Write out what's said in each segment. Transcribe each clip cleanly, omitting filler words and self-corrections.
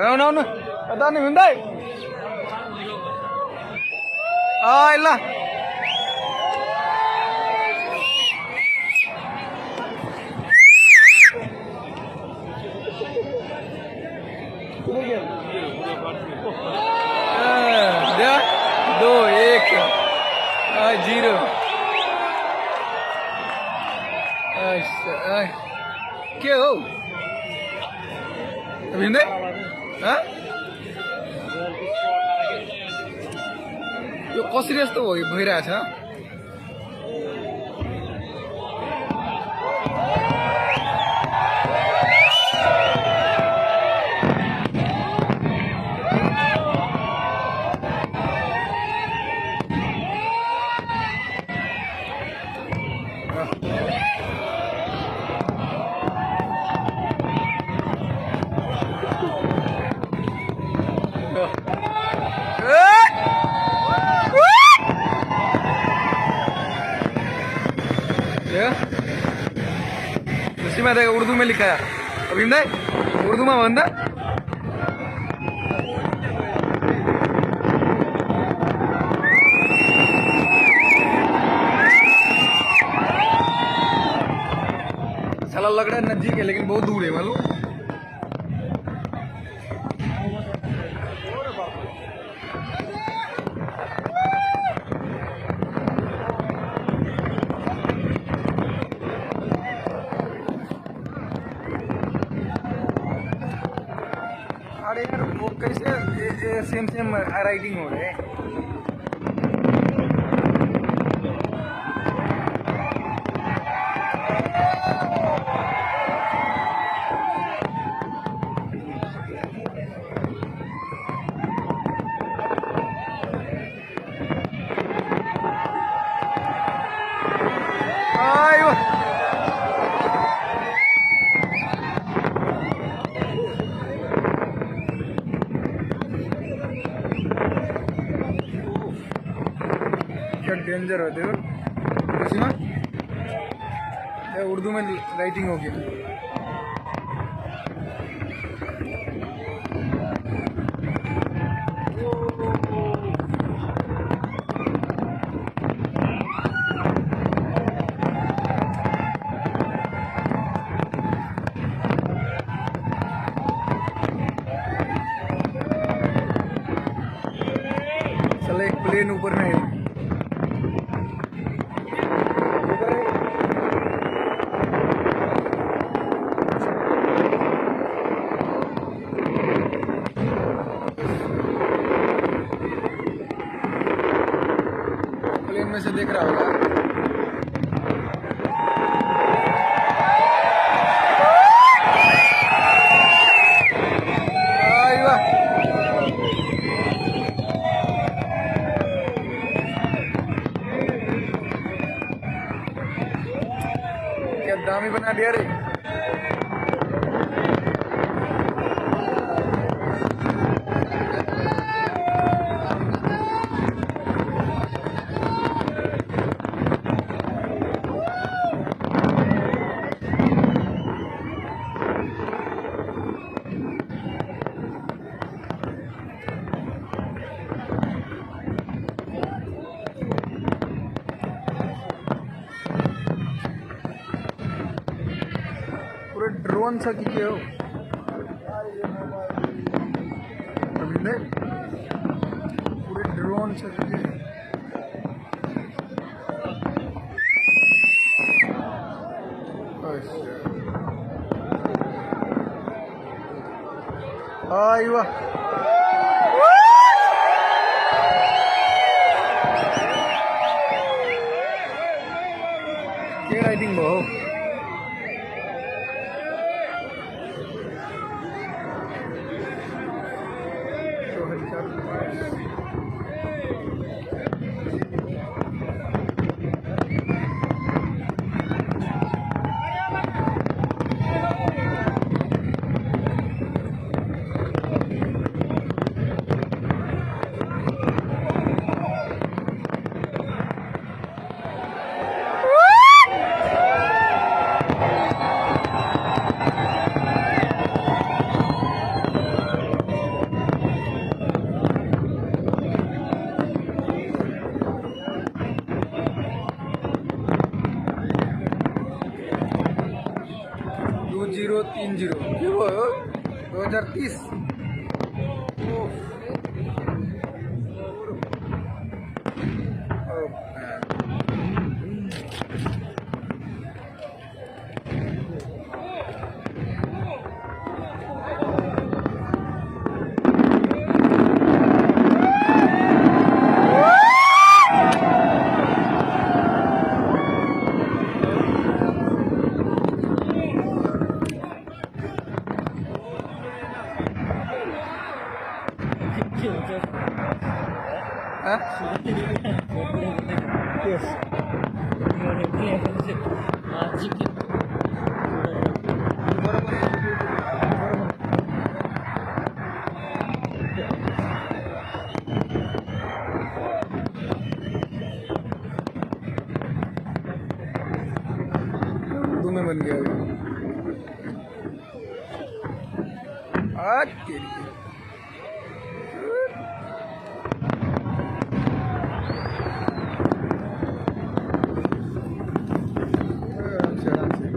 అవునవును దాన్ని ఉందా ಇಲ್ಲ दो एक 0 के हो अभी नहीं यो कसरी यस्तो भइरहेछ में उर्दू में लिखा है अभी नहीं उर्दू में बंदा साला लग रहा है नजदीक है लेकिन बहुत दूर है मालूम अरे यार वो कैसे सेम राइटिंग हो रहे हैं क्या डेंजर होते हो उर्दू में राइटिंग होगी चलो एक प्लेन ऊपर में है में से देख रहा होगा क्या दामी बना दिया रे पूरे ड्रोन सा की हो अभी नहीं पूरे ड्रोन सा की आईवा क्या राइटिंग बहु 30 क्यों हो 2030 Hah? Yes. उर्दू में बन गया आज के लिए आराम से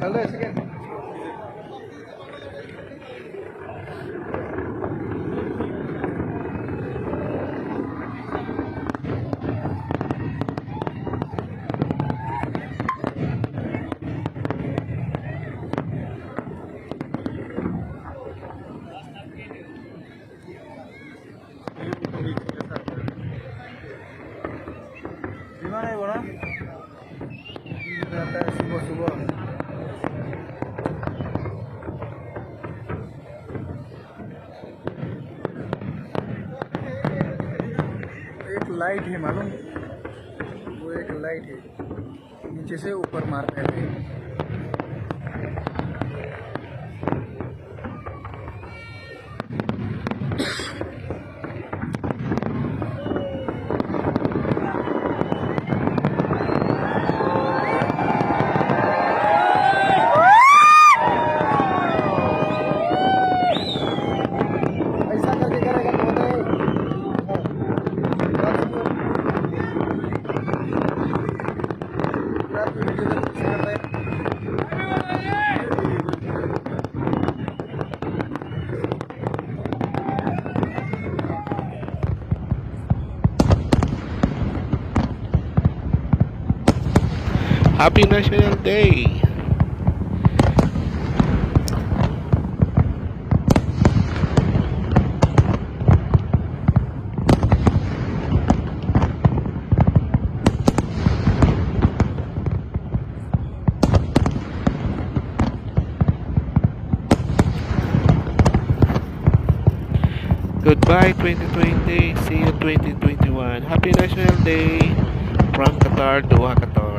चलो ऐसे क्या विमान है वो ना आता है सुबह सुबह एक लाइट है मालूम वो एक लाइट है नीचे से ऊपर मारता है ऐसा करके करेगा Happy National Day! Goodbye 2020, see you 2021. Happy National Day from Qatar, Doha, Qatar.